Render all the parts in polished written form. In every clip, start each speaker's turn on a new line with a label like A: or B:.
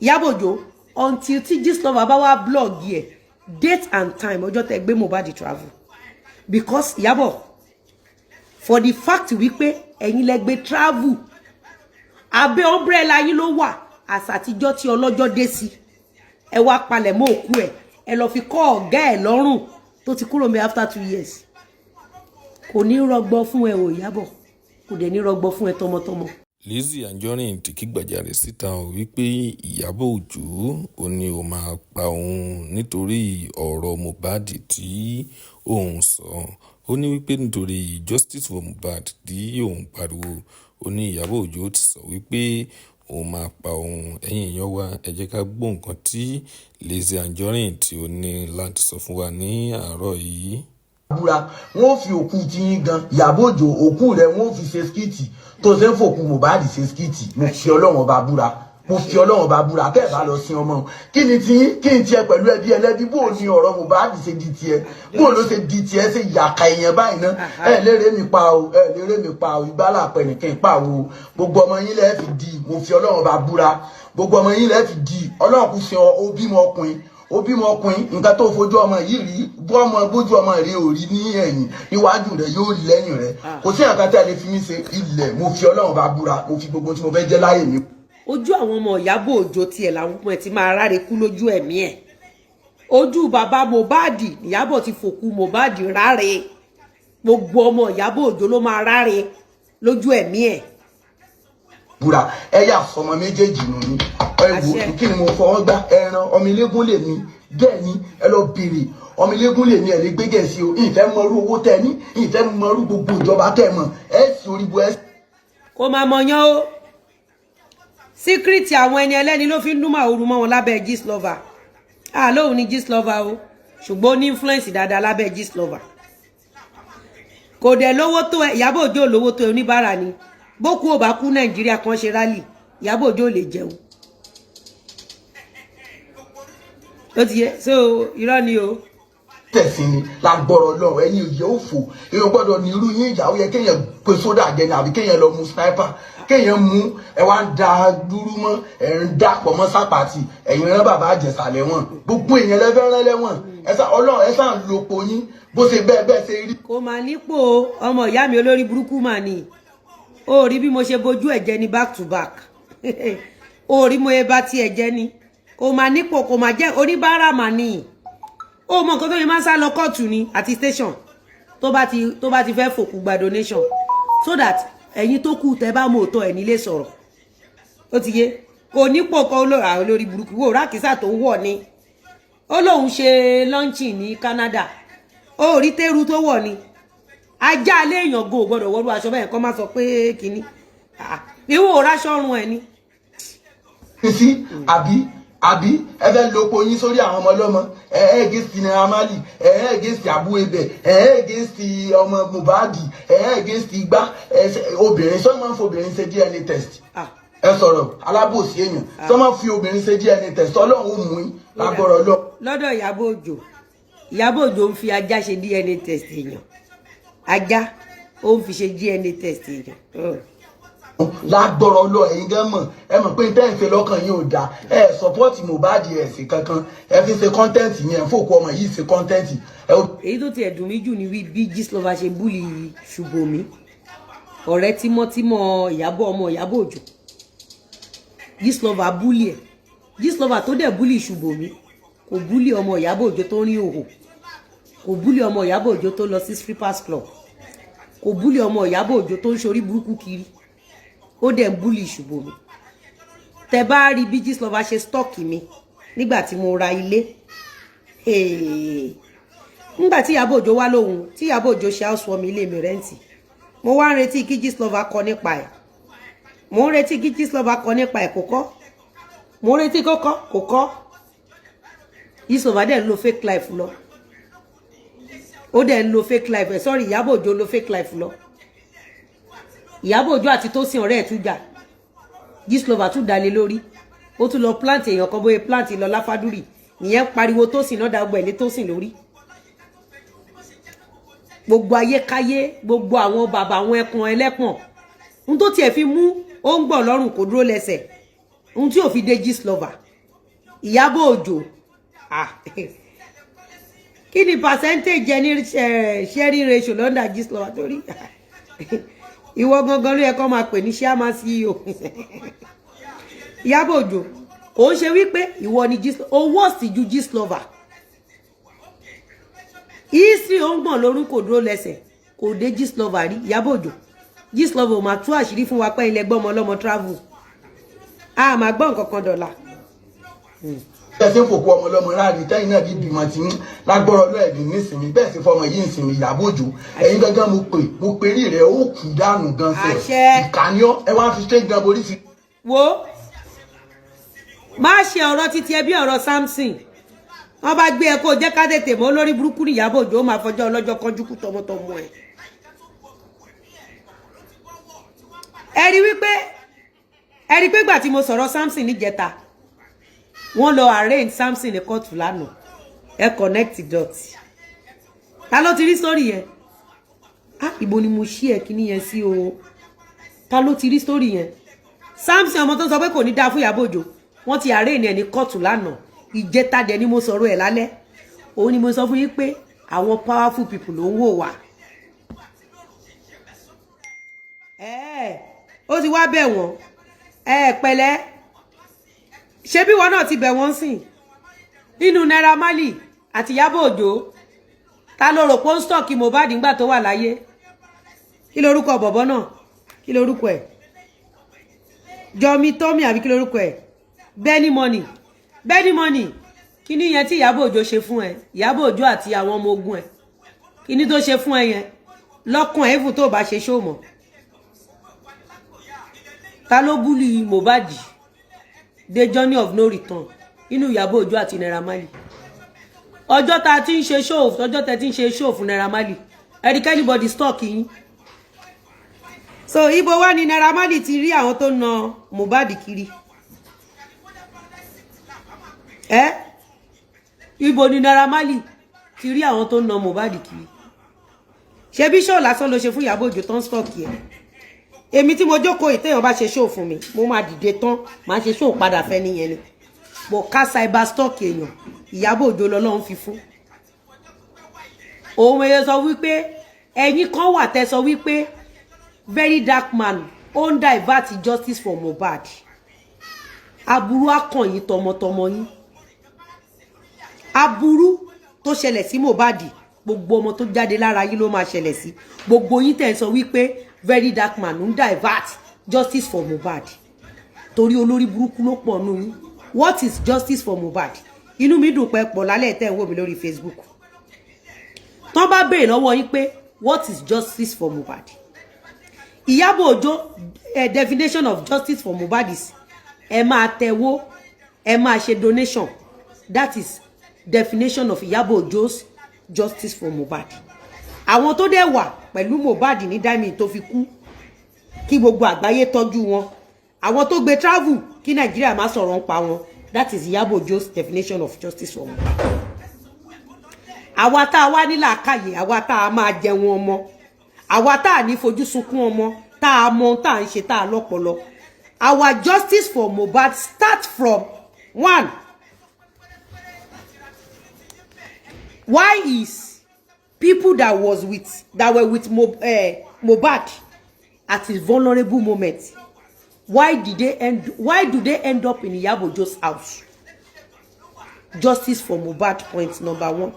A: Ìyábọ̀ Òjó until tí Gistlover bá wá blog yẹ date and time ọjọ́ tẹ́ gbé Mohbad travel because Ìyábọ̀ for the fact wípé ẹ̀yin lẹ gbé travel abẹ́ umbrella yín ló wà àsàtijọ́ tí ọlọ́jọ́ dé sí ẹ wá palẹ̀ mọ́ òkú ẹ lọ fi kọ́ ọ̀gá ẹ̀ lọ́rùn tó ti kúrò mi after 2 years kò ní rọgbọ fún ẹ o Ìyábọ̀ kò dẹ̀ ní rọgbọ fún ẹ tọmọtọmọ.
B: Lizzy Anjorin ti kígbàjarè síta wípé Ìyábọ̀ Òjó ò ní ó máa pa òun nítorí ọ̀rọ̀ Mohbad tí òun sọ ó ní wípé nítorí justice for Mohbad tí òun pariwo ó ní Ìyábọ̀ Òjó ti sọ wípé òun máa pa òun. Ẹ̀yin èèyàn wa ẹ jẹ́ ká gbọ́ nǹkan tí Lizzy Anjorin tí ó ní láti sọ fún wa ní àárọ̀ yìí.
C: Búra wọn fi òkú tí yín gan Ìyábọ̀ Òjó òkú rẹ̀ wọn fi ṣe skiti tó ṣe ń fòkú Mohbad ṣe skiti mo fi Ọlọ́run ọba búra mo fi Ọlọ́run ọba búra tẹ́ ẹ bá lọ sin ọmọ kí ni tí kí n tiẹ̀ pẹ̀lú ẹbí ẹlẹ́bí bó ní ọ̀rọ̀ Mohbad ṣe di tiẹ̀ bó ló ṣe di tiẹ̀ ṣe yàkà èèyàn báyìí ná ẹ lérè mi pa o ẹ lérè mi pa o ìgbàlà pẹ̀nìkìn pa o gbogbo ọmọ yín lẹ́ẹ̀ fi di mo fi Ọlọ́run ọba búra gbogbo ọmọ yín lẹ́ẹ̀ fi di Ọlọ́run kù sí ọ bímọ ọkùnrin ó bímọ ọkùnrin nǹkan tó fojú ọmọ yìí rí bọ́ ọmọ bójú ọmọ rẹ ò rí ní ẹ̀yìn níwájú rẹ yóò rí lẹ́yìn rẹ kò sí nǹkan tí a lè fi mí ṣe ilẹ̀ mo fi Ọlọ́run bá búra mo fi gbogbo tí mo fẹ́ jẹ́ láyè mi.
A: ojú àwọn ọmọ Ìyábọ̀ Òjó tiẹ̀ làwọn ọmọ ẹ̀ ti máa ráre kú lójú ẹ̀mí ẹ̀ ojú bàbá Mohbad Ìyábọ̀ ti fòkú Mohbad ráre gbogbo ọmọ Ìyábọ̀ Òjó ló máa ráre lójú ẹ̀mí ẹ̀.
C: búra ẹ yà fọmọ méjèèjì nù ní ẹwù kí ni mo fọwọ́ gbá ẹran ọmọ ilégún lè ní bẹ́ẹ̀ ni ẹ lọ bèrè ọmọ ilégún lè ní ẹ lè gbégẹ̀ sí o ìfẹ́ mọrú owó tẹ ní ìfẹ́ mọrú gbogbo ìjọba tẹ mọ ẹ sì orí bu ẹ.
A: kó máa mọyán o síkírìtì àwọn ẹni ẹlẹ́ni ló fi ń dún màá ooru mọ́ wọn lábẹ́ Gistlover lóhùn ní Gistlover o ṣùgbọ́n ó ní influence dáadáa lábẹ́ Gistlover kò dẹ̀ lówó tó ẹ Ìyábọ̀ Òjó lówó tó ẹ oníbàárà ni bókú ò bá kú Nàìjíríà kan ṣe rálì Ìyábọ̀ Òjó lè jẹun ó ti yẹ so irọ́ ni o.
C: tẹ̀sí ni lágbọ́rọ̀ lọ ẹ̀yin òye òfò èèyàn gbọ́dọ̀ ní irú yín ìjà ó yẹ kéèyàn pe sódà jẹ ní àbí kéèyàn lọ mu sniper kéèyàn mú ẹ wá ń da dúró mọ́ ẹ ń dàpọ̀ mọ́ sápàtì ẹ̀yin rán bàbá àjẹsà lẹ́wọ̀n gbogbo èèyàn lẹ́fẹ́ rán lẹ́wọ̀n Ọlọ́run ẹ sàn lòpò yín bó ṣe bẹ́ẹ̀ ṣe rí.
A: kò máa nípò ọmọ ìyá mi olórí burúkú mà ní ó rí bí mo ṣe bojú ẹ̀jẹ̀ ní back to back ó rí mo yẹ bá tiẹ̀ jẹ́ ni kò máa nípò kò máa jẹ́ oníbàárà mà ní ó mọ nǹkan tó yẹ máa ń sá lọ kóòtù ni àti station tó bá ti fẹ́ fòkú gba donation so that ẹ̀yin tó kù tẹ́ bá mọ̀ òótọ́ ẹ̀ nílé sọ̀rọ̀ ó ti yé kò nípò kan olórí burúkú wò rákìsà tó wọ̀ ni ó lóun ṣe lọ́ńchì ní Canada ó rí tẹ́rù tó wọ̀ ni ajá alẹ́ èèyàn go gbọ́dọ̀ wọ́rú aṣọ bẹ́ẹ̀ kọ́ máa sọ pé kínní ìwọ ráṣọ ọrùn ẹ̀ ni.
C: sí àbí ẹ fẹ́ lópo yín sórí àwọn ọmọ ọlọ́mọ against Naira Marley against Abu Ebe against ọmọ Mohbad against igbá obìnrin sọ ma ń fi obìnrin ṣe DNA test ẹ sọ̀rọ̀ alábòsí èèyàn sọ ma ń fi obìnrin ṣe DNA test Ọlọ́run ó mú yín lágbọ́rọ̀ lọ. lọ́dọ̀ Ìyábọ̀ Òjó ń fi ajá ṣe DNA test èèyàn ajá ó ń fi ṣe DNA test èèyàn. lágbọ́rọ̀ lọ ẹ̀yin gan mọ̀ ẹ mọ̀ pé tẹ́ ń ṣe lọ́kàn yín ò dáa ẹ sọpọ́ọ̀tì Mohbad ẹ̀ sí kankan ẹ fi ṣe kọ́ńtẹ́ǹtì yẹn fòkú ọmọ yìí ṣe kọ́ńtẹ́ǹtì.
A: èyí tó tiẹ̀ dùn mí jù ni bí Gistlover ṣe búlì Ṣùbòmí ọ̀rẹ́ tímọ́tímọ́ Ìyábọ̀ ọmọ Ìyábọ̀ Òjó Gistlover búlì ẹ̀ Gistlover tó dẹ̀ búlì Ṣùbòmí kò búlì ọmọ Ìyábọ̀ Òjó tó rí òhò kò búlì ọmọ Ìyábọ̀ Òjó tó lọ sí strippers club kò búlì ọmọ Ìyábọ̀ Òjó tó ń ṣorí burúkú kiri ó dẹ̀ ń búlì Ṣùbòmí tẹ bá rí bí Gistlover ṣe stọ́ọ̀kì mi nígbà tí mo ra ilé nígbà tí Ìyábọ̀ Òjó wá lóhun tí Ìyábọ̀ Òjó ṣe housewarming ilé mi rẹ́ǹtì mo wá ń retí kí Gistlover kọ nípa ẹ̀ mo ń retí kí Gistlover kọ nípa ẹ̀ kò kọ́ mo ń retí kó kọ́ kò kọ́ Gistlover dẹ̀ ń lo fake life lọ ó dẹ̀ ń lo fake life sorry Ìyábọ̀ Òjó lo fake life lọ Ìyábọ̀ Òjó àti Tósìn ọ̀rẹ́ ẹ̀ tún jà Gistlover tún dalẹ̀ lórí ó tún lọ plant èèyàn kan bóyá plant lọ láfádúrì ìyẹn pariwo Tósìn náà dàgbà ẹ̀lẹ́ Tósìn lórí gbogbo ayékáyé gbogbo àwọn bàbá àwọn ẹkùn ẹlẹ́pọ̀n n tó tiẹ̀ fi mú ó ń gbọ̀ lọ́rùn kò dúró lẹ́sẹ̀ ohun tí ò fi dé Gistlover Ìyábọ̀ Òjó kí ni percentage jẹ ní sharing ratio lọ́ndà Gistlover torí ìwọ gangan ló yẹ kó máa pè ní chairman CEO Ìyábọ̀ Òjó kò ń ṣe wípé ìwọ ni owó sì ju Gistlover history ó ń gbọ̀n lórúkọ dúró lẹ́sẹ̀ kò dé Gistlover rí Ìyábọ̀ Òjó Gistlover ò máa tú àṣírí fún wa pé ilẹ̀ gbọ́mọ ọlọ́mọ travel a máa gbọ́ nǹkan kan dọ̀la.
C: bẹ́ẹ̀ sì fòkú ọmọ ọlọ́mọ ráàlì tẹ́yìn náà bí bímọ tí ń lágbọ́rọ̀ lọ́ọ̀dì nísìnyí bẹ́ẹ̀ sì fọmọ yìí nísìnyí Ìyábọ̀ Òjó ẹ̀yin gangan mo pè rí rẹ̀ ó kù dànù gan sẹ̀ ìkànnìọ́ ẹ wá fi straight gan borí sí.
A: wo má ṣe ọ̀rọ̀ títí ẹbí ọ̀rọ̀ Samson wọ́n bá gbé ẹ kó jẹ́ ká tètè mọ́ lórí burúkú ní Ìyábọ̀ Òjó ó máa fọjọ́ ọlọ́jọ́ kanjú kú tọmọtọmọ ẹ̀. ẹ rí pé gbà tí mo sọ̀rọ̀ Samson níjẹta wọ́n lọ arrange Samson ní kóòtù lánàá ẹ connect dot ta ló ti rí story yẹn ibo ni mo ṣí ẹ kíní yẹn sí o ta ló ti rí story yẹn Samson ọmọ tó sọ pé kò ní dáa fún Ìyábọ̀ Òjó wọ́n ti arrange ẹ ní kóòtù lánàá ìjẹta dẹ̀ ni mo sọ̀rọ̀ ẹ̀ lálẹ́ òun ni mo sọ fún yín pé àwọn powerful people ló ń wò wá ó ti wá bẹ̀ wọ́n pẹ̀lẹ́ ṣé bí wọn náà ti bẹ̀ wọ́n sìn nínú Naira Marley àti Ìyábọ̀ Òjó ta ló rò pé ó ń stọ̀kì Mohbad nígbà tó wà láyé kí lorúkọ bọ̀bọ̀ náà kí lorúkọ ẹ̀ Jọmi Tómi àbí kí lorúkọ ẹ̀ Benny Money kí ni yẹn tí Ìyábọ̀ Òjó ṣe fún ẹ Ìyábọ̀ Òjó àti àwọn ọmọ ogun ẹ kí ni tó ṣe fún ẹ yẹn lọ́kàn ẹ̀fù tó bá ṣe ṣó mọ́ ta ló búlì Mohbad the journey of no return inú Ìyábọ̀ Òjó àti Naira Marley ọjọ́ ta ti ń ṣe show ọjọ́ ta ti ń ṣe show fún Naira Marley ẹ̀ríkẹ́ anybody stock yín so ibo wá ni Naira Marley ti rí àwọn tó na Mohbad kiri ibo ni Naira Marley ti rí àwọn tó na Mohbad kiri ṣe bí show lásán ló ṣe fún Ìyábọ̀ Òjó tán stock yẹn èmi tí mo jókòó ìtẹ́yàn bá ṣe show fún mi mo máa dìde tán máa ṣe show padà fẹ́ nìyẹn ni mo ká cyber stock èèyàn Ìyábọ̀ Òjó lọ́lọ́run fi fún òun èèyàn sọ wípé ẹ̀yin kan wà tẹ́ sọ wípé very dark man ó ń divert justice for Mohbad aburú akàn yín tọmọtọmọ yín aburú tó ṣẹlẹ̀ sí Mohbad gbogbo ọmọ tó jáde lára yín ló máa ṣẹlẹ̀ sí gbogbo yín tẹ́ sọ wípé very dark man ń divert justice for Mohbad torí olórí burúkú ló pọ̀ nù yín what is justice for Mohbad inú mi dùn pé pọ̀ lálẹ́ tẹ́ ń wò mí lórí Facebook tán bá béèrè lọ́wọ́ yín pé what is justice for Mohbad Ìyábọ̀ Òjó definition of justice for Mohbad is ẹ máa tẹ̀wó ẹ máa ṣe donation that is definition of Ìyábọ̀ Òjó's justice for Mohbad àwọn tó dẹ̀ wà pẹ̀lú Mohbad ní diamond tó fi kú kí gbogbo àgbáyé tọ́jú wọn àwọn tó gbé travel kí Nàìjíríà má sọ̀rọ̀ ń pa wọn that is Ìyábọ̀ Òjó's definition of justice for Mohbad àwa tá a wá ní làákàyè àwa tá a máa jẹun ọmọ àwa tá a ní fojú sunkún ọmọ tá a mọ tá a ń ṣe tá a lọ́pọlọ our justice for Mohbad start from one why is people that were with Mohbad at his vulnerable moment why do they end up in Ìyábọ̀ Òjó's house justice for Mohbad point number one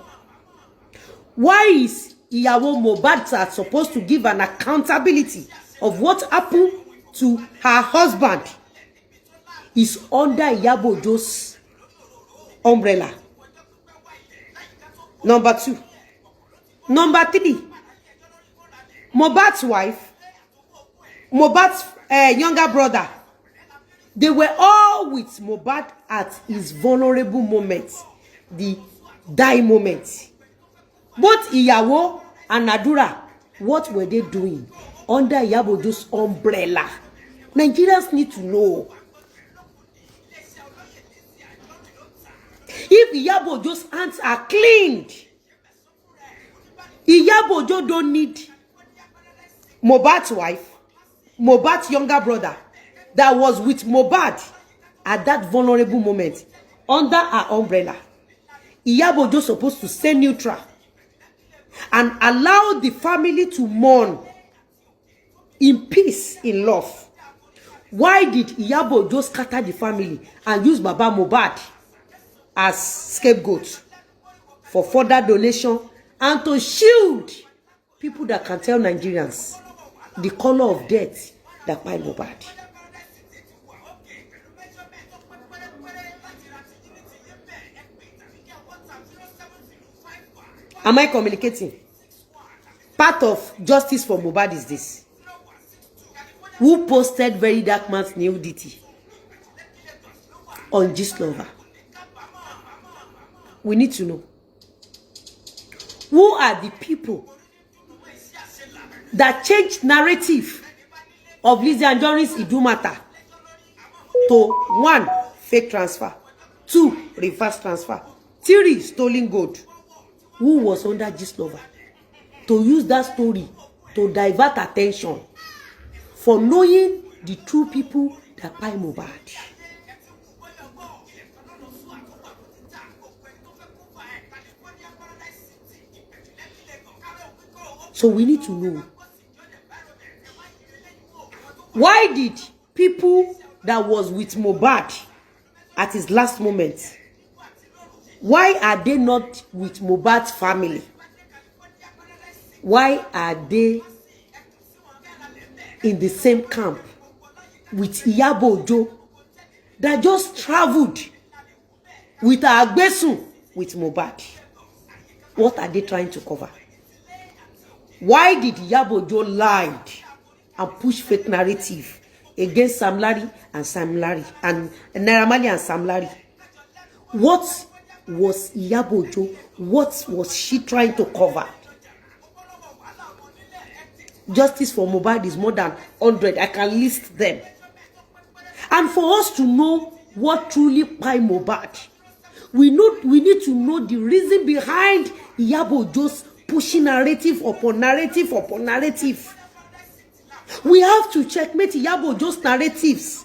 A: why is ìyàwó Mohbad are supposed to give an accountability of what happened to her husband is under Ìyábọ̀ Òjó's umbrella number two number three Mohbad's wife Mohbad's younger brother they were all with Mohbad at his vulnerable moment the die moment both ìyàwó and Adura what were they doing under Ìyábọ̀ Òjó's umbrella Nigerians need to know if Ìyábọ̀ Òjó's hands are cleaned Ìyábọ̀ Òjó don't need Mohbad's wife Mohbad's younger brother that was with Mohbad at that vulnerable moment under her umbrella. Iyabo Ojo supposed to stay neutral and allow the family to mourn in peace, in love. Why did Iyabo Ojo scatter the family and use Baba Mohbad as scapegoat for further donation and to shield people that can tell Nigerians the color of death that by Mohbad? Am I communicating? Part of justice for Mohbad is this. Who posted Very Dark Man's nudity on Gistlover? We need to know. Who are the people that changed narrative of Lizzy Anjorin's Idumata to 1, fake transfer, 2, reverse transfer, 3, stolen gold? Who was under Gistlover to use that story to divert attention for knowing the true people that buy Mohbad? So we need to know, why did people that was with Mohbad at his last moment, why are they not with Mohbad's family? Why are they in the same camp with Iyabo Ojo that just traveled with Agbesun with Mohbad? What are they trying to cover? Why did Iyabo Ojo lie and push fake narrative against Sam Larry and Naira Marley and Sam Larry? What was Iyabo Ojo? What was she trying to cover? Justice for Mohbad is more than 100. I can list them. And for us to know what truly by Mohbad, we need to know the reason behind Iyabo Ojo's pushing narrative upon narrative upon narrative. We have to checkmate Iyabo Ojo's narratives.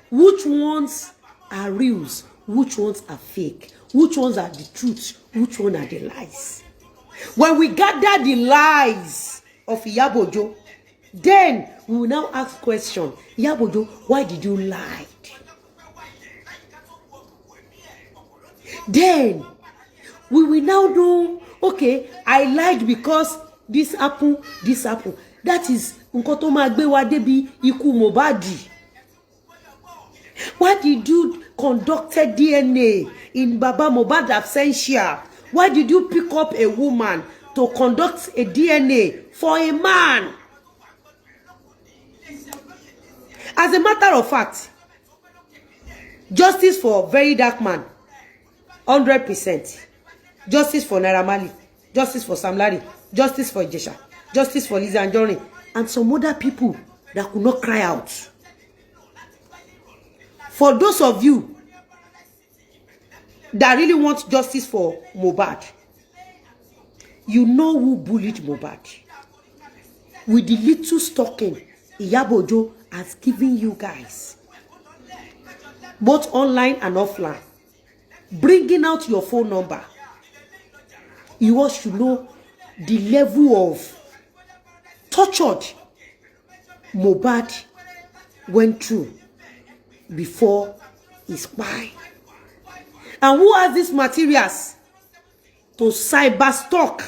A: Which ones are reals? Which ones are fake? Which ones are the truth? Which ones are the lies? When we gather the lies of Iyabo Ojo, then we will now ask question, Iyabo Ojo, why did you lie? Then we will now know, okay, I lied because this happened, this happened. That is nǹkan tó máa gbé wa débi ikú Mohbad. Why did you conduct DNA in Baba Mohbad absentia? Why did you pick up a woman to conduct a DNA for a man? As a matter of fact, justice for Very Dark Man, 100%. Justice for Naira Marley, justice for Sam Larry, justice for Ijesha, justice for Lizzy Anjorin, and some other people that could not cry out. For those of you that really want justice for Mohbad, you know who bullied Mohbad. With the little stalking Iyabo Ojo has given you guys, both online and offline, bringing out your phone number, you all should know the level of tortured Mohbad went through before his spy. And who has these materials to cyber stalk,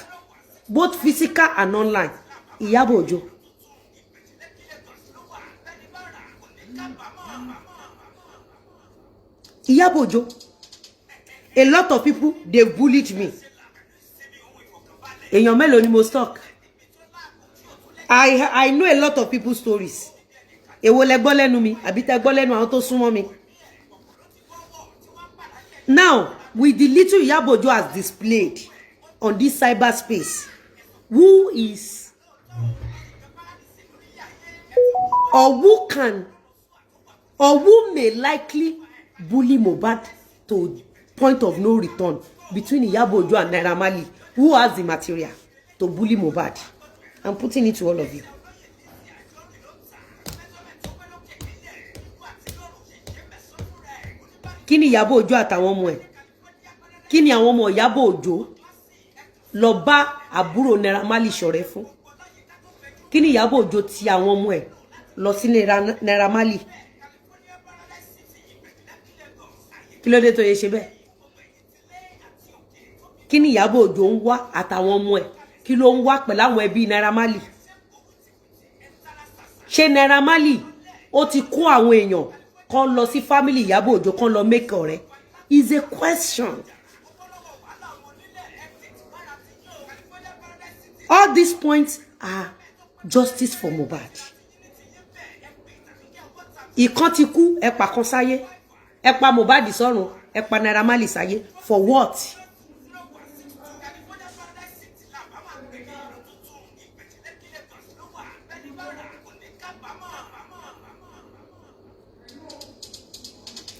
A: both physical and online? Iyabo Ojo. Iyabo Ojo. A lot of people, they bullied me. Èèyàn mélòó ni mo stalk. I know a lot of people's stories. Èwo lẹ gbọ́ lẹ́nu mi, àbí tẹ́ gbọ́ lẹ́nu àwọn tó súnmọ́ mi. Now, with the little Iyabo Ojo has displayed on this cyberspace, who is or who can or who may likely bully Mohbad to point of no return between Iyabo Ojo and Naira Marley? Who has the material to bully Mohbad? I'm putting it to all of you. kí ni Ìyábọ̀ Òjó àtàwọn ọmọ ẹ̀ kí ni àwọn ọmọ Ìyábọ̀ Òjó lọ bá àbúrò Naira Marley ṣọ̀rẹ́ fún kí ni Ìyábọ̀ Òjó ti àwọn ọmọ ẹ̀ lọ sí Naira Marley kí ló dé tó yẹ ṣe bẹ́ẹ̀ kí ni Ìyábọ̀ Òjó ń wá àtàwọn ọmọ ẹ̀ kí ló ń wá pẹ̀lú àwọn ẹbí Naira Marley ṣé Naira Marley ó ti kó àwọn èèyàn kan lọ sí family Ìyábọ̀ Òjó kan lọ make ọ̀rẹ́ is a question. All these points are justice for Mohbad. Ìkan ti kú ẹ pa kan sáyé ẹ pa Mohbad sọ́run ẹ pa Naira Marley sáyé for what?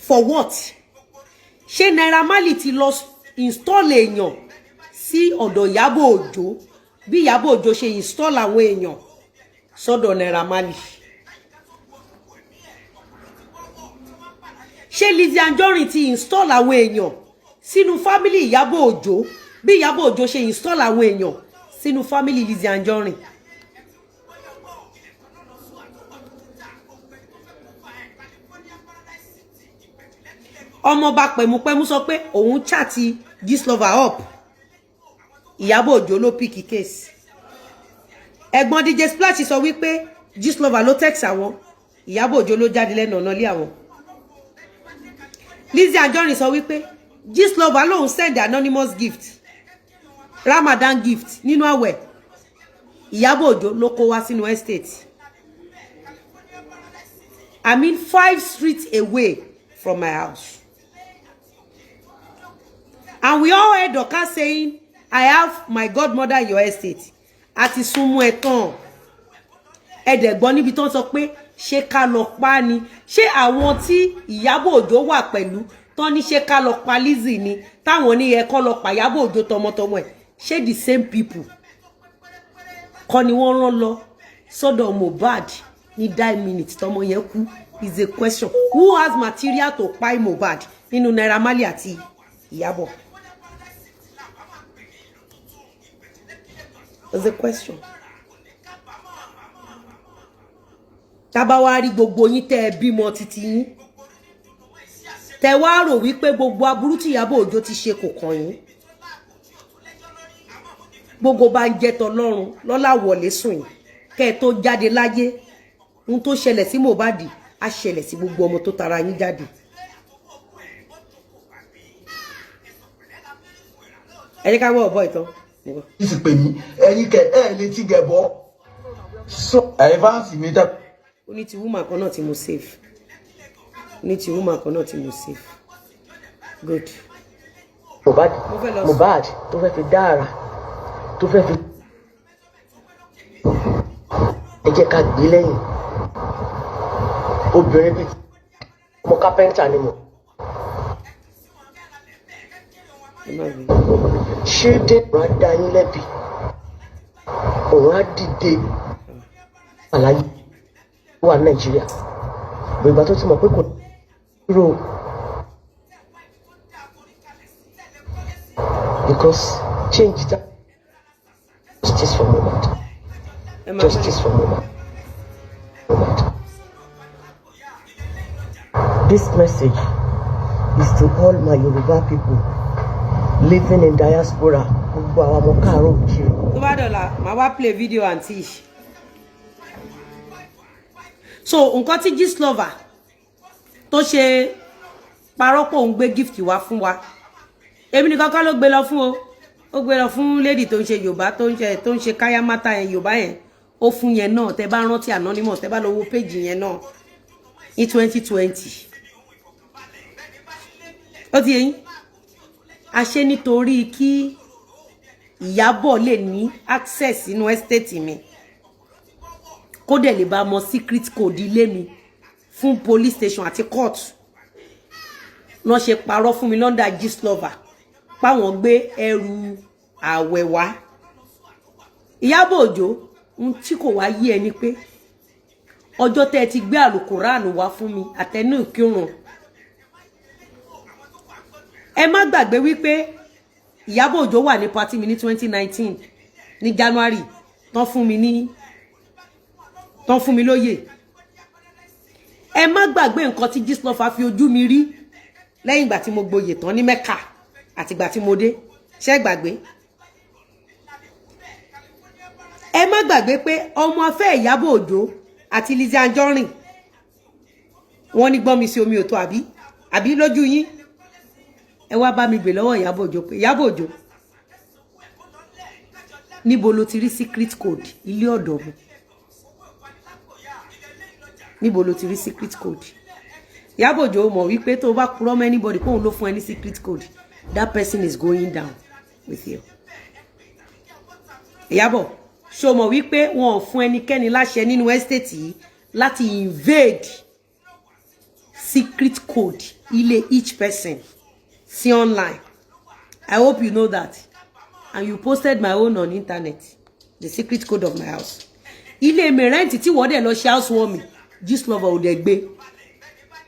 A: For what? Ṣé Naira Marley ti lọ install èèyàn sí ọ̀dọ̀ Ìyábọ̀ Òjó bí Ìyábọ̀ Òjó ṣe install àwọn èèyàn sọ́dọ̀ Naira Marley? Ṣé Lizzy Anjorin ti install àwọn èèyàn sínú family Ìyábọ̀ Òjó bí Ìyábọ̀ Òjó ṣe install àwọn èèyàn sínú family Lizzy Anjorin? Ọmọọba pẹ̀mùpẹ̀mù sọ pé òun chati Gistlover up Ìyábọ̀ Òjó ló pick case. Ẹ̀gbọ́n DJ Splash sọ wípé Gistlover ló text àwọn Ìyábọ̀ Òjó ló jáde lẹ́nu ọ̀nà ilé àwọn. Lizzy Anjorin sọ wípé Gistlover lòun send anonymous gift Ramadan gift nínú àwẹ̀ Ìyábọ̀ Òjó ló kó wá sínú estate. I mean 5 streets away from my house. And we all heard Doka saying, I have my godmother in your estate. Àti súnmọ́ ẹ̀ tán. Ẹ̀dẹ̀gbọ́n níbi tó ń sọ pé ṣé ká lọ pa ni. Ṣé àwọn tí Ìyábọ̀ Òjó wà pẹ̀lú tán ní ṣé ká lọ pa Lizzy ni. Táwọn ní ẹ kọ́ lọ pa Ìyábọ̀ Òjó tọmọtọmọ ẹ̀. Ṣé the same people kọ́ ni wọ́n rán lọ sọ́dọ̀ Mohbad ní 9 minutes tọmọ yẹn kú is a question. Who has material to pa Mohbad nínú Naira Marley àti Ìyábọ̀? That's a question. Tábá wá rí gbogbo yín tẹ́ ẹ bímọ títí yín. Tẹ́ wá rò wípé gbogbo aburú tí Ìyábọ̀ Òjó ti ṣe kò kàn yín. Gbogbo bá ń jẹ́ tọlọ́run lọ́lá wọlé sùn yín. Kẹ́ ẹ tó jáde láyé. Ohun tó ṣẹlẹ̀ sí Mohbad á ṣẹlẹ̀ sí gbogbo ọmọ tó tara yín jáde. Ẹ jẹ́ ká wọ ọ̀bọ ìtàn.
C: Ìsì pè mí ẹ̀yin kẹ létí gẹ̀bọ́ so ẹ̀fáǹsì mi dẹ́.
A: Ó ní ti woman kan náà tí mo save. Ó ní ti woman kan náà tí mo save. Good.
D: Mohbad tó fẹ́ fi dára tó fẹ́ fi ẹ jẹ́ ká gbé lẹ́yìn obìnrin bíi ọmọ kápẹ́ńtà ni mo. Ṣé dẹ́rù á dá yín lẹ́bi òun á dìde àlàyé wà Nàìjíríà ìgbà tó ti mọ̀ pé kò dúró because change that justice for Mohbad justice for Mohbad. This message is to all my Yoruba people living in diaspora. Gbogbo àwọn ọmọ káàárọ̀ oòjíire.
A: Tó bá dọ̀la màá wá play video àǹtí. So nǹkan tí Gistlover tó ṣe parọ́pọ̀ òun gbé gift wá fún wa. Èmi nìkan kọ́ ló gbé lọ fún o. Ó gbé lọ fún lady tó ń ṣe Yorùbá tó ń ṣe káyámátà yẹn Yorùbá yẹn. Ó fún yẹn náà tẹ́ bá rántí anonymous tẹ́ bá lọ wo page yẹn náà ní 2020. Ó ti yẹn a ṣe nítorí kí Ìyábọ̀ lè ní access inú estate mi kó dẹ̀ lè bá mọ secret code ilé mi fún police station àti court lọ́ ṣe parọ́ fún mi London Gistlover páwọn gbé ẹrù àwẹ̀ wá. Ìyábọ̀ Òjó ń tí kò wá yé ẹni pé ọjọ́ tẹ́ ti gbé àlùkùránù wá fún mi àtẹnu ìkírun ẹ má gbàgbé wípé Ìyábọ̀ Òjó wà ní party mi ní 2019 ní January tán fún mi lóyè. Ẹ má gbàgbé nǹkan tí Gistlover fi ojú mi rí lẹ́yìn ìgbà tí mo gboyè tán ní Mecca àti ìgbà tí mo dé. Ṣé gbàgbé? Ẹ má gbàgbé pé ọmọ afẹ́ Ìyábọ̀ Òjó àti Lizzy Anjorin wọ́n ní gbọ́n mi sí omi òtó àbí lójú yín. Ẹ wá bá mi gbè lọ́wọ́ Ìyábọ̀ Òjó pé Ìyábọ̀ Òjó níbo ló ti rí secret code ilé ọ̀dọ̀ mi? Níbo ló ti rí secret code? Ìyábọ̀ Òjó mọ̀ wípé tó bá purọ́ mọ́ anybody kóun ló fún ẹ ní secret code, that person is going down with you. Ìyábọ̀, ṣó mọ̀ wípé wọn ò fún ẹnikẹ́ni láṣẹ nínú estate yìí láti invade secret code ilé each person sí online. I hope you know that. And you posted my own on internet, the secret code of my house. Ilé mi rent tí wọ́n dẹ̀ lọ ṣe housewarming, Gistlover ò dẹ̀ gbé.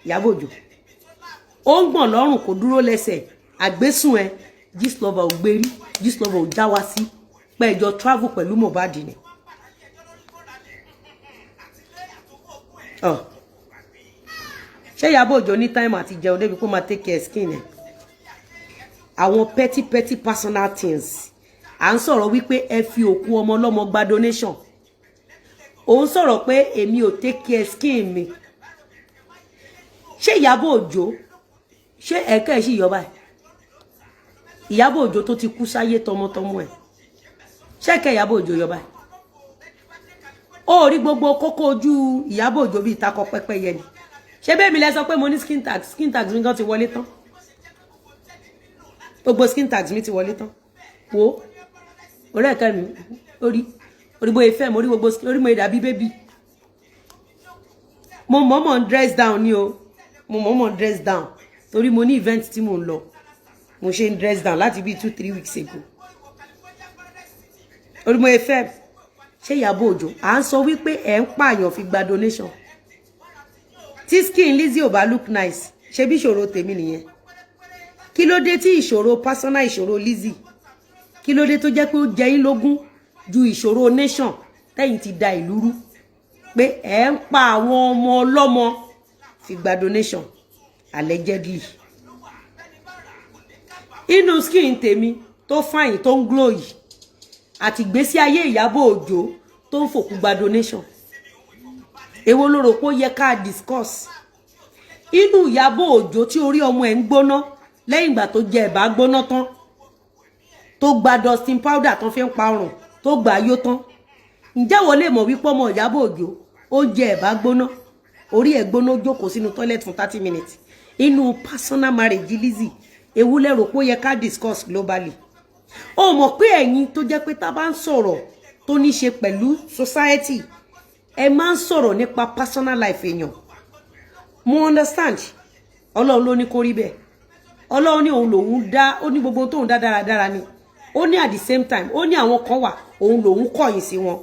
A: Ìyábọ̀ Òjó ó ń gbọ̀n lọ́rùn kò dúró lẹ́sẹ̀, àgbésùn ẹ Gistlover ò gbé rí, Gistlover ò já wá sí pẹ́ẹ́jọ travel pẹ̀lú Mohbad ni. Ṣé Ìyábọ̀ Òjó ní time àti jẹun débi kó máa take care skin ẹ̀? Àwọn petty personal things. À ń sọ̀rọ̀ wípé ẹ fi òkú ọmọ ọlọ́mọ gba donation. Ó ń sọ̀rọ̀ pé èmi ò take care skin mi. Ṣé Ìyábọ̀ Òjó ṣé ẹ̀ka ẹ̀ sì yọ báyìí? Ìyábọ̀ Òjó tó ti kú sáyé tọmọtọmọ ẹ̀. Ṣé ẹ̀ka Ìyábọ̀ Òjó yọ báyìí? Ó rí gbogbo kókó ojú Ìyábọ̀ Òjó bíi ìtakọ pẹ́pẹ́yẹ ni. Ṣé bẹ́ẹ̀ mi lẹ sọ pé mo ní skin tags mi gan ti wọlé tán? Gbogbo skin tags mi ti wọlé tán. Wo ọ̀rẹ́ ẹ̀ka mi orí bóyá ìfẹ́ mo rí gbogbo orí mo dàbí bébì. Mo mọ̀ọ́mọ̀ dress down ni o. Mo mọ̀ọ́mọ̀ dress down torí mo ní event tí mo ń lọ. Mo ṣe ń dress down láti bí 2-3 weeks ago. Orí mo ìfẹ́ ṣé Ìyábọ̀ Òjó à ń sọ wípé ẹ̀ ń pààyàn fi gba donation. Tí skin Lizzy ò bá look nice ṣe bí ìṣòro tèmi nìyẹn. Kí ló dé tí ìṣòro personal ìṣòro Lizzy kí ló dé tó jẹ́ pé ó jẹ yín lógún ju ìṣòro nation tẹ́yìn ti da ìlú rú pé ẹ̀ ń pa àwọn ọmọ ọlọ́mọ fi gba donation allegedly. Inú skin tèmi tó fine tó ń glow yìí àti ìgbésí ayé Ìyábọ̀ Òjó tó ń fòkú gba donation. Èwo ló rò pé ó yẹ ká discuss? Inú Ìyábọ̀ Òjó tí orí ọmọ ẹ̀ ń gbóná lẹ́yìn ìgbà tó jẹ ẹ̀bà gbóná tán tó gba dustin powder tán fi ń pa ọrùn tó gbà yó tán. Ǹjẹ́ wo lè mọ̀ wípé ọmọ Ìyábọ̀ Òjó ó jẹ ẹ̀bà gbóná orí ẹ̀ gbóná jókòó sínú toilet fún 30 minutes inú personal marriage Lizzy? Èwo lẹ rò pé ó yẹ ká discuss globally? Ó mọ̀ pé ẹ̀yin tó jẹ́ pé tá bá ń sọ̀rọ̀ tó ní ṣe pẹ̀lú society ẹ máa ń sọ̀rọ̀ nípa personal life èèyàn. Mo understand. Ọlọ́run ló ní kó rí bẹ́ẹ̀. Ọlọ́run ní òun lòun dá ó ní gbogbo tóun dá dáradára ni. Ó ní at the same time ó ní àwọn kan wà òun lòun kọ̀yìn sí wọn.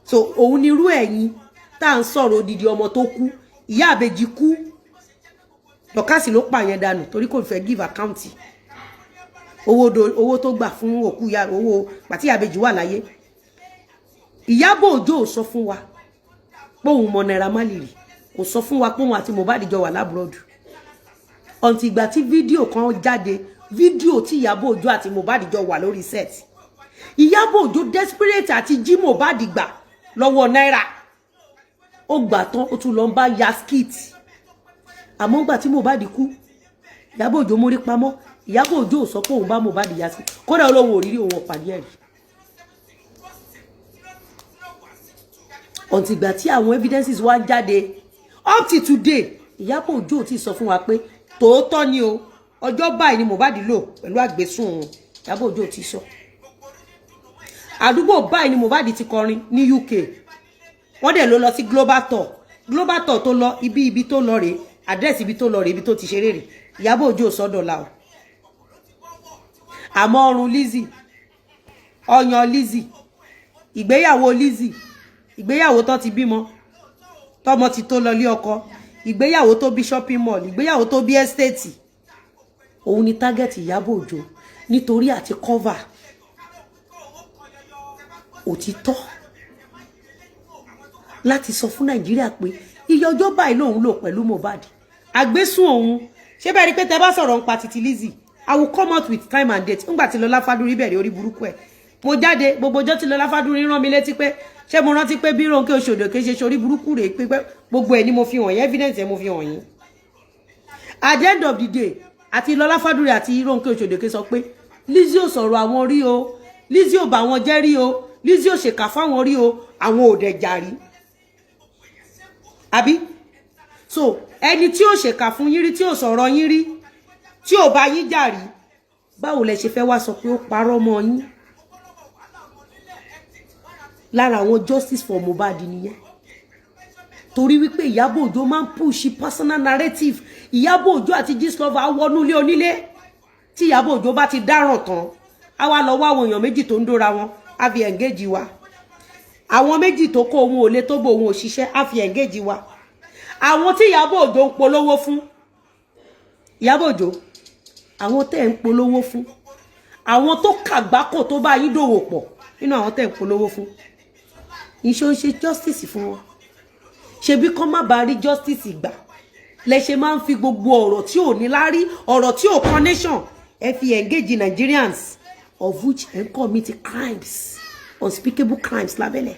A: So òun ni irú ẹ̀yin tá à ń sọ̀rọ̀ odidi ọmọ tó kú ìyá àbèjì kú Dọ̀kásì ló pààyàn dànù torí kò fẹ́ give account owó tó gbà fún òkú ìyá owó pàtí àbèjì wà láyé. Ìyábọ̀ Òjó sọ fún wa pé òun mọ Naira Marley rí kò sọ fún wa pé òun àti Mohbad jọ wà lábúròdù ọ̀ntì ìgbà tí fídíò kan jáde fídíò tí Ìyábọ̀ Òjó àti Mohbad jọ wà lórí set. Ìyábọ̀ Òjó desperate àti jí Mohbad gbà lọ́wọ́ Naira ó gbà tán ó tún lọ ń bá ya skit àmọ́ gbà tí Mohbad kú Ìyábọ̀ Òjó mórí pamọ́ Ìyábọ̀ Òjó sọ pé òun bá Mohbad ya skit kódà olówó òrírí òun ọ̀pàdé ẹ̀rí. Until ìgbà tí àwọn evidences wá jáde up till today Ìyábọ̀ Òjó ti sọ fún wa pé tòótọ́ ni o ọjọ́ báyìí ni Mohbad lò pẹ̀lú àgbésùn òun. Ìyábọ̀ Òjó ti sọ àdúgbò báyìí ni Mohbad ti kọrin ní UK wọ́n dẹ̀ ló lọ sí global tour tó lọ ibi tó lọ rèé address ibi tó lọ rèé ibi tó ti ṣeré rèé Ìyábọ̀ Òjó sọ́dọ̀la o. Àmọ́ ọrùn Lizzy ọyàn Lizzy ìgbéyàwó Lizzy ìgbéyàwó tó ti bímọ tọmọ ti tó lọ lé ọkọ ìgbéyàwó tó bí shopping mall ìgbéyàwó tó bí estate òun ni target Ìyábọ̀ Òjó nítorí àti cover òtítọ́ láti sọ fún Nàìjíríà pé iye ọjọ́ báyìí lòun lò pẹ̀lú Mohbad àgbésùn òun ṣé bẹ́ẹ̀ rí pé tẹ́ bá sọ̀rọ̀ nípa Titi Lizzy I will come out with time and date ńgbà tí Lọlá Fádúrí bẹ̀rẹ̀ orí burúkú ẹ̀ mo jáde gbogbo ọjọ́ tí Lọlá Fádúrí rán mi létí pé ṣé mo rántí pé bí Ronke Oṣòdòkè ṣe ṣorí burúkú rèé pé gbogbo ẹ̀ ni mo fi hàn yín evidence ẹ̀ mo fi hàn yín at the end of the day àti Lọlá Fádúrí àti Ronke Oṣòdòkè sọ pé Lizzy ò sọ̀rọ̀ àwọn rí o Lizzy ò bá wọn jẹ́ rí o Lizzy ò ṣèkà fáwọn rí o àwọn ò dẹ̀ jà rí àbí so ẹni tí ò ṣèkà fún yín rí tí ò sọ̀rọ̀ yín rí tí ò bá yín jà rí báwo lẹ ṣe fẹ́ wá sọ pé ó parọ́ mọ́ yín lára àwọn justice for Mohbad nìyẹn torí wípé Ìyábọ̀ Òjó máa ń push personal narrative Ìyábọ̀ Òjó àti Gistlover wọnú ilé onílé tí Ìyábọ̀ Òjó bá ti dáràn tán á wá lọ wá àwọn èèyàn méjì tó ń dóra wọn á fi engage wa àwọn méjì tó kó ohun ò lè tó bó ohun òṣìṣẹ́ á fi engage wa àwọn tí Ìyábọ̀ Òjó ń polówó fún Ìyábọ̀ Òjó àwọn tẹ́ ń polówó fún àwọn tó kàgbákò tó bá yín dòwò pọ̀ nínú àwọn tẹ́ ń polówó fún iṣẹ́ ń ṣe justice fún wọn ṣebí kọ́ má bàa rí justice gbà lẹ ṣe máa ń fi gbogbo ọ̀rọ̀ tí ò ní lárí ọ̀rọ̀ tí ò kan nation ẹ fi engage Nigerians of which ẹ ń commit crimes unspeakable crimes lábẹ́lẹ̀